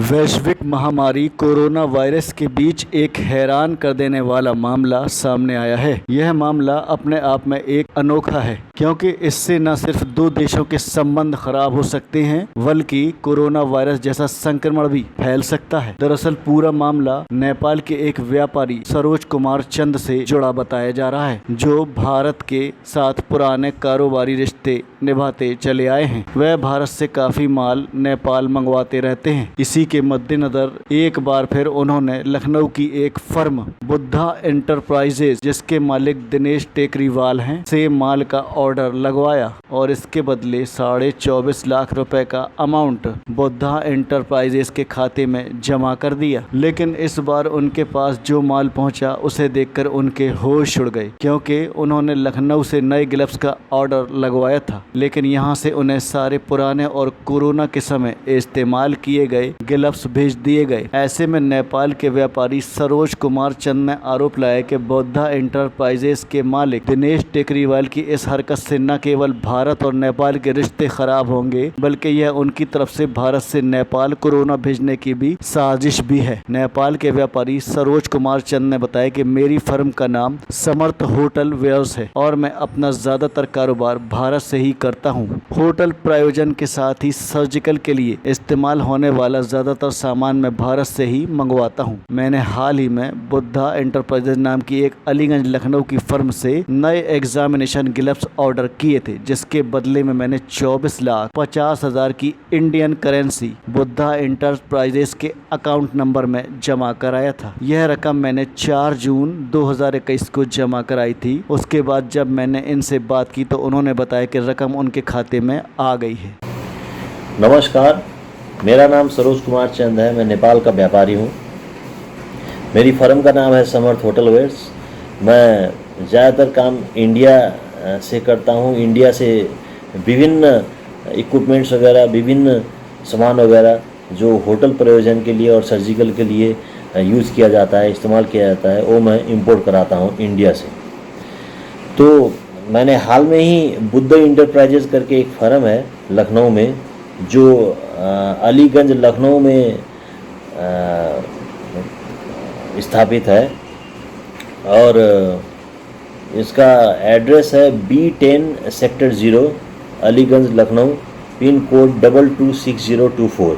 वैश्विक महामारी corona virus के बीच एक हैरान कर देने वाला मामला सामने आया है। यह मामला अपने आप में एक अनोखा है, क्योंकि इससे न सिर्फ दो देशों के संबंध खराब हो सकते हैं, बल्कि कोरोना वायरस जैसा संक्रमण भी फैल सकता है। दरअसल पूरा मामला नेपाल के एक व्यापारी सरोज कुमार चंद से जुड़ा बताया जा रहा है, जो भारत के साथ पुराने कारोबारी रिश्ते निभाते चले आए हैं। वह भारत से काफी माल नेपाल मंगवाते रहते हैं। इसी के मद्देनजर एक बार फिर उन्होंने लखनऊ की एक फर्म बुद्धा एंटरप्राइजेज, जिसके मालिक दिनेश टेकरीवाल हैं, से माल का ऑर्डर लगवाया और इसके बदले 24.5 लाख रुपए का अमाउंट बुद्धा एंटरप्राइजेज के खाते में जमा कर दिया। लेकिन इस बार उनके पास जो माल पहुंचा उसे देखकर उनके होश उड़ गए, क्योंकि उन्होंने लखनऊ से नए ग्लव्स का ऑर्डर लगवाया था, लेकिन यहां से उन्हें सारे पुराने और कोरोना के समय इस्तेमाल किए गए ग्लव्स भेज दिए गए। ऐसे में नेपाल के व्यापारी सरोज कुमार चंद ने आरोप लगाया कि बुद्धा एंटरप्राइजेज के मालिक दिनेश टेकरीवाल की इस हरकत से न केवल भारत और नेपाल के रिश्ते खराब होंगे, बल्कि यह उनकी तरफ से भारत से नेपाल कोरोना भेजने की भी साजिश भी है। नेपाल के व्यापारी सरोज कुमार चंद ने बताया कि मेरी फर्म का नाम समर्थ होटल वेयर्स है और मैं अपना ज्यादातर कारोबार भारत से ही करता हूँ। होटल प्रायोजन के साथ ही सर्जिकल के लिए इस्तेमाल होने वाला ज्यादातर सामान मैं भारत से ही मंगवाता हूँ। मैंने हाल ही में बुद्धा एंटरप्राइजेज नाम की एक अलीगंज लखनऊ की फर्म से नए एग्जामिनेशन ग्लव्स ऑर्डर किए थे, जिसके बदले में मैंने 24,50,000 की इंडियन करेंसी बुद्धा एंटरप्राइजेज के अकाउंट नंबर में जमा कराया था। यह रकम मैंने 4 जून 2021 को जमा कराई थी। उसके बाद जब मैंने इनसे बात की तो उन्होंने बताया कि रकम उनके खाते में आ गई है। नमस्कार, मेरा नाम सरोज कुमार चंद है। मैं नेपाल का व्यापारी हूँ। मेरी फर्म का नाम है समर्थ होटल वेयर्स। मैं ज़्यादातर काम इंडिया से करता हूँ। इंडिया से विभिन्न इक्विपमेंट्स वगैरह, विभिन्न सामान वगैरह जो होटल प्रयोजन के लिए और सर्जिकल के लिए यूज़ किया जाता है, इस्तेमाल किया जाता है, वो मैं इंपोर्ट कराता हूँ इंडिया से। तो मैंने हाल में ही बुद्धा एंटरप्राइजेज करके एक फर्म है लखनऊ में, जो अलीगंज लखनऊ में स्थापित है, और इसका एड्रेस है B10 sector 0 Aliganj Lucknow, pin code 226024।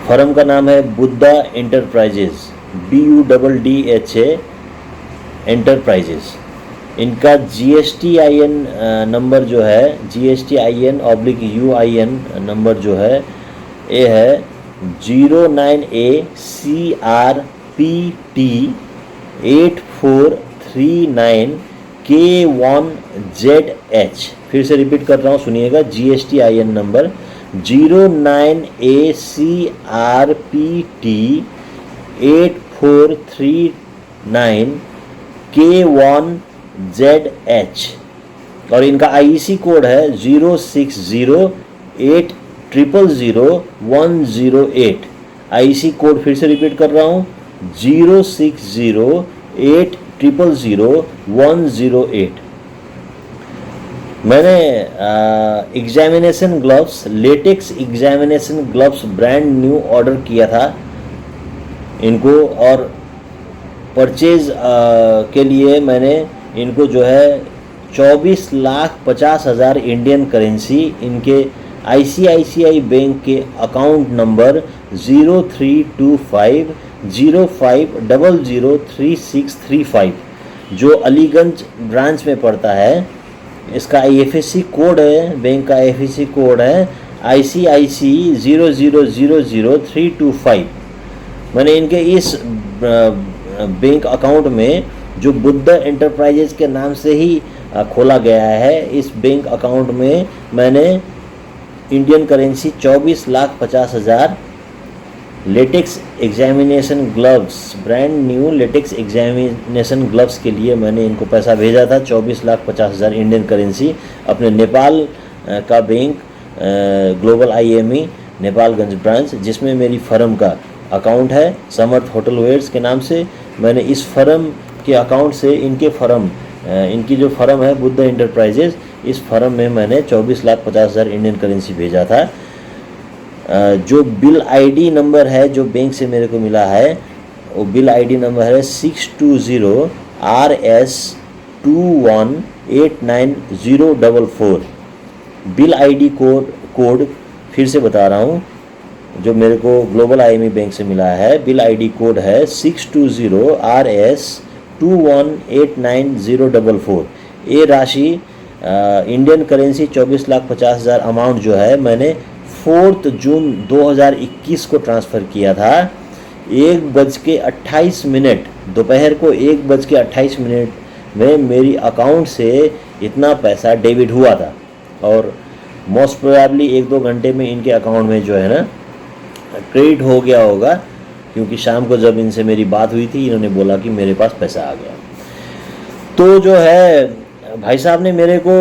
Firm का नाम है बुद्धा एंटरप्राइजेज, BUDDHA एंटरप्राइजेज। इनका GSTIN नंबर जो है, GSTIN/UIN नंबर जो है, ये है 09ACRPT8439K1ZH। फिर से रिपीट कर रहा हूँ, सुनिएगा। GSTIN नंबर 09ACRPT8439K1ZH, और इनका IEC कोड है 06080000108। IEC कोड फिर से रिपीट कर रहा हूँ, 06080000108। मैंने examination gloves, latex examination gloves brand new order किया था इनको, और परचेज के लिए मैंने इनको जो है 24,50,000 इंडियन करेंसी इनके ICICI बैंक के अकाउंट नंबर 032505003635 जो अलीगंज ब्रांच में पड़ता है, इसका IFSC कोड है, बैंक का IFSC कोड है ICIC 0000325। मैंने इनके इस बैंक अकाउंट में, जो बुद्धा एंटरप्राइजेज के नाम से ही खोला गया है, इस बैंक अकाउंट में मैंने Indian currency 24,50,000 latex examination gloves, brand new latex examination gloves के लिए मैंने इनको पैसा भेजा था, 24,50,000 इंडियन करेंसी, अपने नेपाल का bank global IME Nepalganj branch, जिसमें मेरी फर्म का अकाउंट है समर्थ होटल वेयर्स के नाम से। मैंने इस फर्म के अकाउंट से इनकी जो फर्म है बुद्धा एंटरप्राइजेज, इस फर्म में मैंने 24,50,000 इंडियन करेंसी भेजा था। जो बिल आईडी नंबर है जो बैंक से मेरे को मिला है, वो बिल आईडी नंबर है 620RS2189044। बिल आईडी कोड फिर से बता रहा हूँ, जो मेरे को ग्लोबल IME बैंक से मिला है, बिल आईडी कोड है 620RS2189044। ये राशि इंडियन करेंसी 24,50,000 अमाउंट जो है मैंने 4 जून 2021 को ट्रांसफ़र किया था। 1:28 दोपहर को 1:28 में मेरी अकाउंट से इतना पैसा डेबिट हुआ था, और मोस्ट प्रोबेबली 1-2 घंटे में इनके अकाउंट में जो है ना क्रेडिट हो गया होगा, क्योंकि शाम को जब इनसे मेरी बात हुई थी इन्होंने बोला कि मेरे पास पैसा आ गया। तो जो है भाई साहब ने मेरे को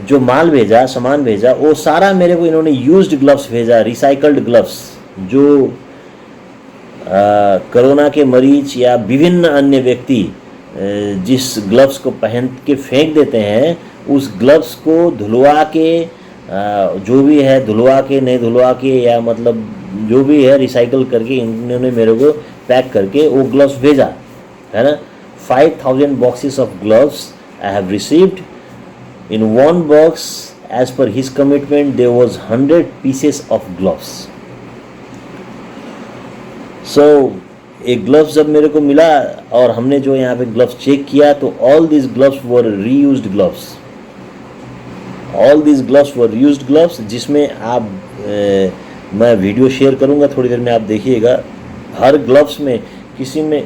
जो माल भेजा, सामान भेजा, वो सारा मेरे को इन्होंने यूज्ड ग्लव्स भेजा, रिसाइकल्ड ग्लव्स, जो कोरोना के मरीज या विभिन्न अन्य व्यक्ति जिस ग्लव्स को पहन के फेंक देते हैं, उस ग्लव्स को धुलवा के, जो भी है धुलवा के, नहीं धुलवा के, या मतलब जो भी है रिसाइकल करके इन्होंने मेरे को पैक करके वो ग्लव्स भेजा है ना। 5,000 boxes of gloves I have received. In one box, as per his commitment, there was 100 pieces of gloves. So एक ग्लव्स जब मेरे को मिला और हमने जो यहाँ पे ग्लव्स चेक किया, तो all these gloves were reused gloves. All these gloves were reused gloves, जिसमें आप मैं वीडियो शेयर करूँगा थोड़ी देर में, आप देखिएगा। हर ग्लव्स में किसी में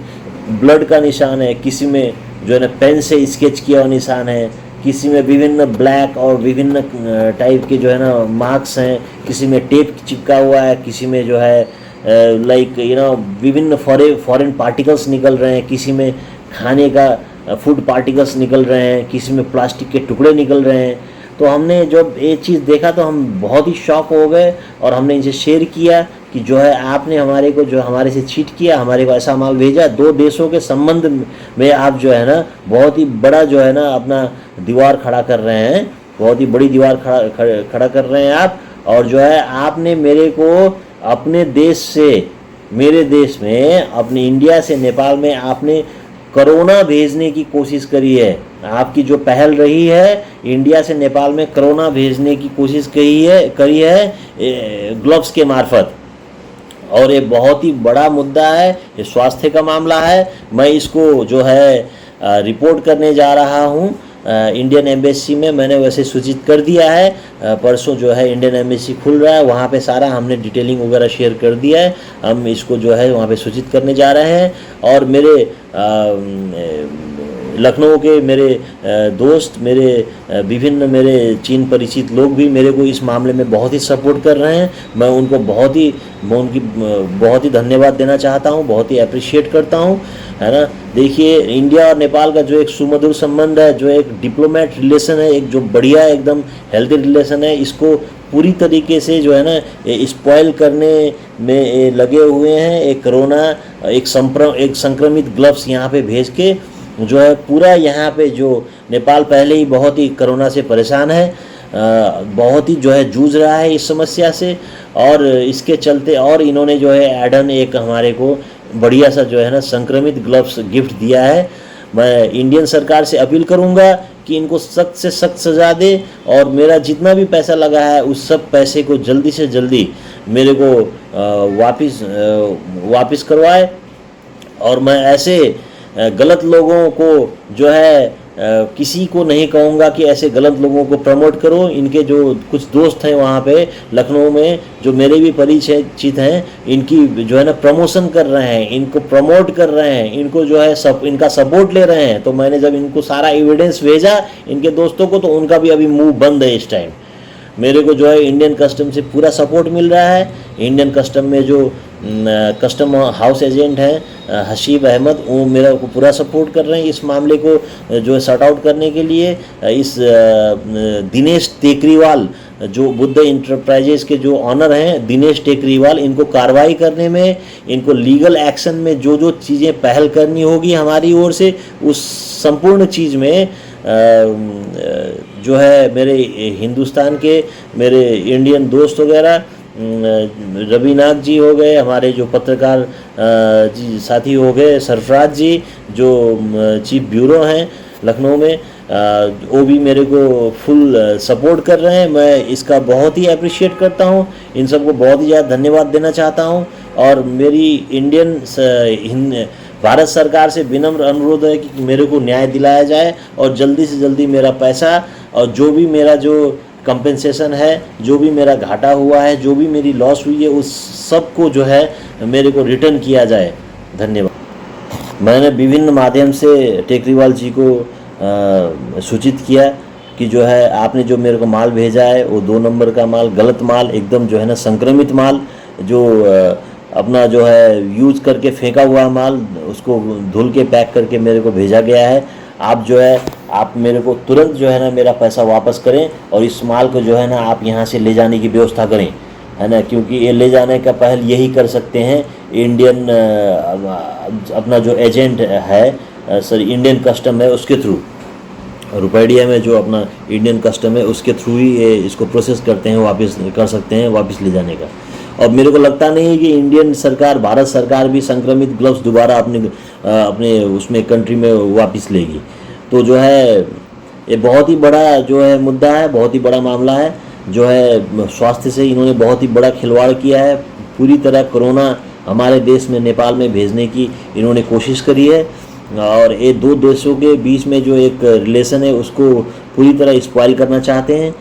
ब्लड का निशान है, किसी में जो है ना पेन से स्केच किया हुआ निशान है, किसी में विभिन्न ब्लैक और विभिन्न टाइप के जो है ना मार्क्स हैं, किसी में टेप चिपका हुआ है, किसी में जो है लाइक विभिन्न फॉरेन पार्टिकल्स निकल रहे हैं, किसी में खाने का फूड पार्टिकल्स निकल रहे हैं, किसी में प्लास्टिक के टुकड़े निकल रहे हैं। तो हमने जब ये चीज़ देखा तो हम बहुत ही शॉक हो गए, और हमने इनसे शेयर किया कि जो है आपने हमारे को जो हमारे से चीट किया, हमारे को ऐसा माल भेजा। 2 देशों के संबंध में आप जो है ना बहुत ही बड़ा जो है ना अपना दीवार खड़ा कर रहे हैं, बहुत ही बड़ी दीवार खड़ा कर रहे हैं आप। और जो है आपने मेरे को अपने देश से, मेरे देश में, अपने इंडिया से नेपाल में आपने कोरोना भेजने की कोशिश करी है। आपकी जो पहल रही है इंडिया से नेपाल में कोरोना भेजने की कोशिश करी है ग्लव्स के मार्फत, और ये बहुत ही बड़ा मुद्दा है, ये स्वास्थ्य का मामला है। मैं इसको जो है रिपोर्ट करने जा रहा हूँ इंडियन एम्बेसी में। मैंने वैसे सूचित कर दिया है, परसों जो है इंडियन एम्बेसी खुल रहा है, वहाँ पे सारा हमने डिटेलिंग वगैरह शेयर कर दिया है। हम इसको जो है वहाँ पे सूचित करने जा रहे हैं। और मेरे लखनऊ के मेरे दोस्त, मेरे विभिन्न मेरे चीन परिचित लोग भी मेरे को इस मामले में बहुत ही सपोर्ट कर रहे हैं। मैं उनकी बहुत ही धन्यवाद देना चाहता हूं, बहुत ही अप्रिशिएट करता हूं, है ना। देखिए इंडिया और नेपाल का जो एक सुमधुर संबंध है, जो एक डिप्लोमेट रिलेशन है, एक जो बढ़िया एकदम हेल्दी रिलेशन है, इसको पूरी तरीके से जो है ना स्पॉइल करने में लगे हुए हैं। एक कोरोना एक संक्रमित ग्लव्स यहाँ पे भेज के जो है पूरा यहाँ पे जो नेपाल पहले ही बहुत ही कोरोना से परेशान है, बहुत ही जो है जूझ रहा है इस समस्या से, और इसके चलते और इन्होंने जो है एडन एक हमारे को बढ़िया सा जो है ना संक्रमित ग्लव्स गिफ्ट दिया है। मैं इंडियन सरकार से अपील करूँगा कि इनको सख्त से सख्त सज़ा दे, और मेरा जितना भी पैसा लगा है उस सब पैसे को जल्दी से जल्दी मेरे को वापस करवाए। और मैं ऐसे गलत लोगों को जो है किसी को नहीं कहूँगा कि ऐसे गलत लोगों को प्रमोट करो। इनके जो कुछ दोस्त हैं वहाँ पे लखनऊ में जो मेरे भी परिचित हैं, इनकी जो है ना प्रमोशन कर रहे हैं, इनको प्रमोट कर रहे हैं, इनको जो है इनका सपोर्ट ले रहे हैं। तो मैंने जब इनको सारा एविडेंस भेजा इनके दोस्तों को, तो उनका भी अभी मुंह बंद है इस टाइम। मेरे को जो है इंडियन कस्टम से पूरा सपोर्ट मिल रहा है। इंडियन कस्टम में जो कस्टम हाउस एजेंट हैं हसीब अहमद, वो मेरा को पूरा सपोर्ट कर रहे हैं इस मामले को जो है सॉर्ट आउट करने के लिए। इस दिनेश टेकरीवाल जो बुद्ध इंटरप्राइजेज के जो ऑनर हैं, दिनेश टेकरीवाल, इनको कार्रवाई करने में, इनको लीगल एक्शन में जो जो चीज़ें पहल करनी होगी हमारी ओर से, उस संपूर्ण चीज़ में जो है मेरे हिंदुस्तान के मेरे इंडियन दोस्त वगैरह, रविनाथ जी हो गए, हमारे जो पत्रकार जी साथी हो गए, सरफराज जी जो चीफ ब्यूरो हैं लखनऊ में, वो भी मेरे को फुल सपोर्ट कर रहे हैं। मैं इसका बहुत ही अप्रिशिएट करता हूँ, इन सबको बहुत ही ज़्यादा धन्यवाद देना चाहता हूँ। और मेरी भारत सरकार से विनम्र अनुरोध है कि मेरे को न्याय दिलाया जाए और जल्दी से जल्दी मेरा पैसा और जो भी मेरा जो कंपेंसेशन है, जो भी मेरा घाटा हुआ है, जो भी मेरी लॉस हुई है, उस सब को जो है मेरे को रिटर्न किया जाए। धन्यवाद। मैंने विभिन्न माध्यम से टेकरीवाल जी को सूचित किया कि जो है आपने जो मेरे को माल भेजा है वो 2 नंबर का माल, गलत माल, एकदम जो है ना संक्रमित माल, जो अपना जो है यूज़ करके फेंका हुआ माल, उसको धुल के पैक करके मेरे को भेजा गया है। आप जो है आप मेरे को तुरंत जो है ना मेरा पैसा वापस करें और इस माल को जो है ना आप यहाँ से ले जाने की व्यवस्था करें, है ना, क्योंकि ये ले जाने का पहल यही कर सकते हैं इंडियन अपना जो एजेंट है, सॉरी इंडियन कस्टम है, उसके थ्रू, रुपैडिया में जो अपना इंडियन कस्टम है उसके थ्रू ही ये इसको प्रोसेस करते हैं, वापस कर सकते हैं वापस ले जाने का। और मेरे को लगता नहीं है कि इंडियन सरकार, भारत सरकार भी संक्रमित ग्लव्स दोबारा अपने उसमें कंट्री में वापस लेगी। तो जो है ये बहुत ही बड़ा जो है मुद्दा है, बहुत ही बड़ा मामला है। जो है स्वास्थ्य से इन्होंने बहुत ही बड़ा खिलवाड़ किया है। पूरी तरह कोरोना हमारे देश में, नेपाल में भेजने की इन्होंने कोशिश करी है और ये 2 देशों के बीच में जो एक रिलेशन है उसको पूरी तरह स्पॉइल करना चाहते हैं।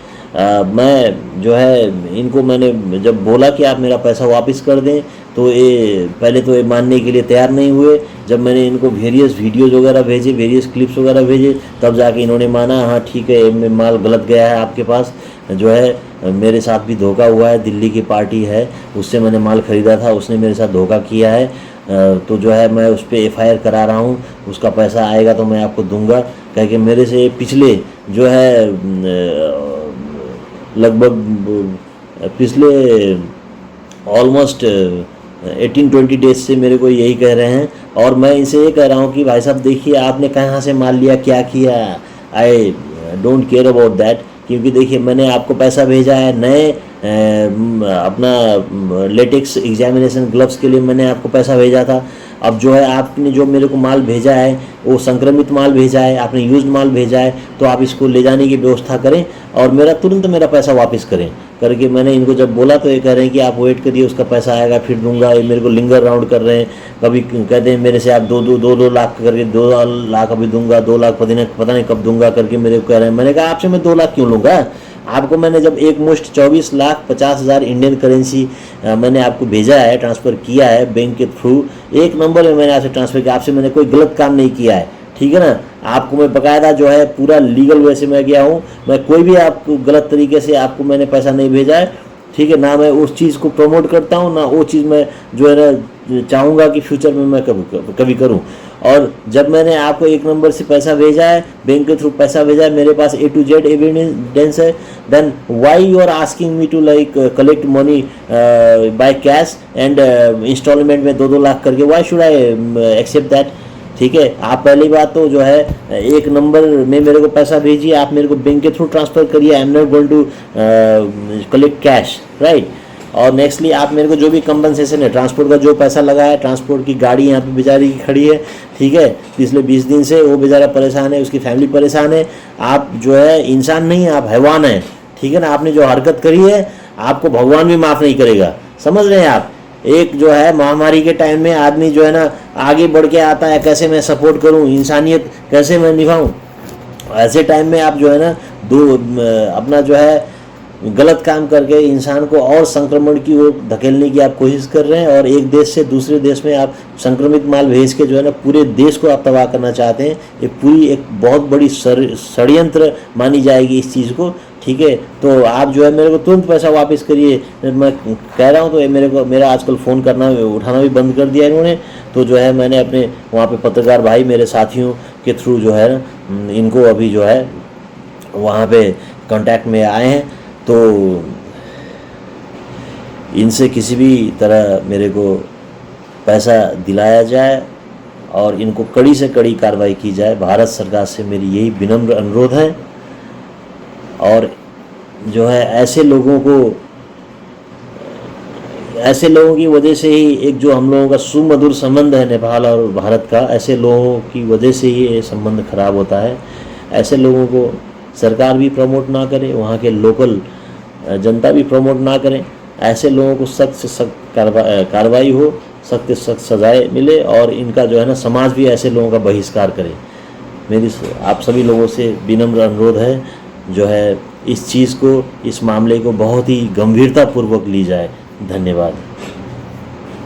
मैं जो है इनको मैंने जब बोला कि आप मेरा पैसा वापस कर दें तो ये पहले तो ये मानने के लिए तैयार नहीं हुए। जब मैंने इनको वेरियस वीडियोज़ वगैरह भेजे, वेरियस क्लिप्स वगैरह भेजे, तब जाके इन्होंने माना, हाँ ठीक है, माल गलत गया है आपके पास, जो है मेरे साथ भी धोखा हुआ है, दिल्ली की पार्टी है उससे मैंने माल ख़रीदा था, उसने मेरे साथ धोखा किया है, तो जो है मैं उस पर FIR करा रहा हूँ, उसका पैसा आएगा तो मैं आपको दूंगा। कह के मेरे से पिछले जो है लगभग पिछले ऑलमोस्ट 18-20 डेज से मेरे को यही कह रहे हैं। और मैं इनसे ये कह रहा हूँ कि भाई साहब देखिए आपने कहाँ से माल लिया, क्या किया, I don't care about that, क्योंकि देखिए मैंने आपको पैसा भेजा है नए अपना लेटेक्स एग्जामिनेशन ग्लव्स के लिए मैंने आपको पैसा भेजा था। अब जो है आपने जो मेरे को माल भेजा है वो संक्रमित माल भेजा है, आपने यूज्ड माल भेजा है, तो आप इसको ले जाने की व्यवस्था करें और मेरा तुरंत मेरा पैसा वापस करें करके मैंने इनको जब बोला तो ये कह रहे हैं कि आप वेट करिए, उसका पैसा आएगा फिर दूंगा। ये मेरे को लिंगर राउंड कर रहे हैं, कभी कहते हैं मेरे से आप 2 लाख करके 2 लाख अभी दूंगा, 2 लाख पता नहीं कब दूंगा करके मेरे को कह रहे हैं। मैंने कहा आपसे मैं 2 लाख क्यों लूँगा, आपको मैंने जब एक मुश्त 24,50,000 इंडियन करेंसी मैंने आपको भेजा है, ट्रांसफ़र किया है बैंक के थ्रू, 1 नंबर में मैंने आपसे ट्रांसफ़र किया, आपसे मैंने कोई गलत काम नहीं किया है, ठीक है ना। आपको मैं बकायदा जो है पूरा लीगल वे से मैं गया हूँ, मैं कोई भी आपको गलत तरीके से आपको मैंने पैसा नहीं भेजा है, ठीक है ना। मैं उस चीज़ को प्रमोट करता हूँ ना वो चीज़ मैं जो है ना चाहूँगा कि फ्यूचर में मैं कभी करूँ। और जब मैंने आपको 1 नंबर से पैसा भेजा है, बैंक के थ्रू पैसा भेजा है, मेरे पास A to Z एविडेंस है, then why you are asking me to like collect money by cash and instalment में 2-2 लाख करके, why should I accept that, ठीक है। आप पहली बात तो जो है 1 नंबर में मेरे को पैसा भेजिए, आप मेरे को बैंक के थ्रू ट्रांसफ़र करिए, I am not going to collect cash, right. और नेक्स्टली आप मेरे को जो भी कंपनसेशन है, ट्रांसपोर्ट का जो पैसा लगा है, ट्रांसपोर्ट की गाड़ी यहाँ पे बेचारी की खड़ी है, ठीक है, पिछले 20 दिन से वो बेचारा परेशान है, उसकी फैमिली परेशान है। आप जो है इंसान नहीं, आप हैवान हैं, ठीक है ना। आपने जो हरकत करी है आपको भगवान भी माफ़ नहीं करेगा, समझ रहे हैं आप। एक जो है महामारी के टाइम में आदमी जो है ना आगे बढ़ के आता है, कैसे मैं सपोर्ट करूं, इंसानियत कैसे मैं निभाऊं, ऐसे टाइम में आप जो है ना अपना जो है गलत काम करके इंसान को और संक्रमण की ओर धकेलने की आप कोशिश कर रहे हैं और एक देश से दूसरे देश में आप संक्रमित माल भेज के जो है ना पूरे देश को आप तबाह करना चाहते हैं। ये पूरी एक बहुत बड़ी षड्यंत्र मानी जाएगी इस चीज़ को, ठीक है। तो आप जो है मेरे को तुरंत पैसा वापस करिए, मैं कह रहा हूँ। तो मेरा आजकल फ़ोन उठाना भी बंद कर दिया इन्होंने। तो जो है मैंने अपने वहाँ पे पत्रकार भाई मेरे साथियों के थ्रू जो है ना इनको अभी जो है वहाँ पे कांटेक्ट में आए हैं, तो इनसे किसी भी तरह मेरे को पैसा दिलाया जाए और इनको कड़ी से कड़ी कार्रवाई की जाए। भारत सरकार से मेरी यही विनम्र अनुरोध है। और जो है ऐसे लोगों की वजह से ही एक जो हम लोगों का सुमधुर संबंध है नेपाल और भारत का, ऐसे लोगों की वजह से ही ये संबंध खराब होता है। ऐसे लोगों को सरकार भी प्रमोट ना करे, वहाँ के लोकल जनता भी प्रमोट ना करें। ऐसे लोगों को सख्त से सख्त कार्रवाई हो, सख्त से सख्त सजाएं मिले और इनका जो है ना समाज भी ऐसे लोगों का बहिष्कार करे। मेरी आप सभी लोगों से विनम्र अनुरोध है, जो है इस चीज़ को, इस मामले को बहुत ही गंभीरतापूर्वक ली जाए। धन्यवाद।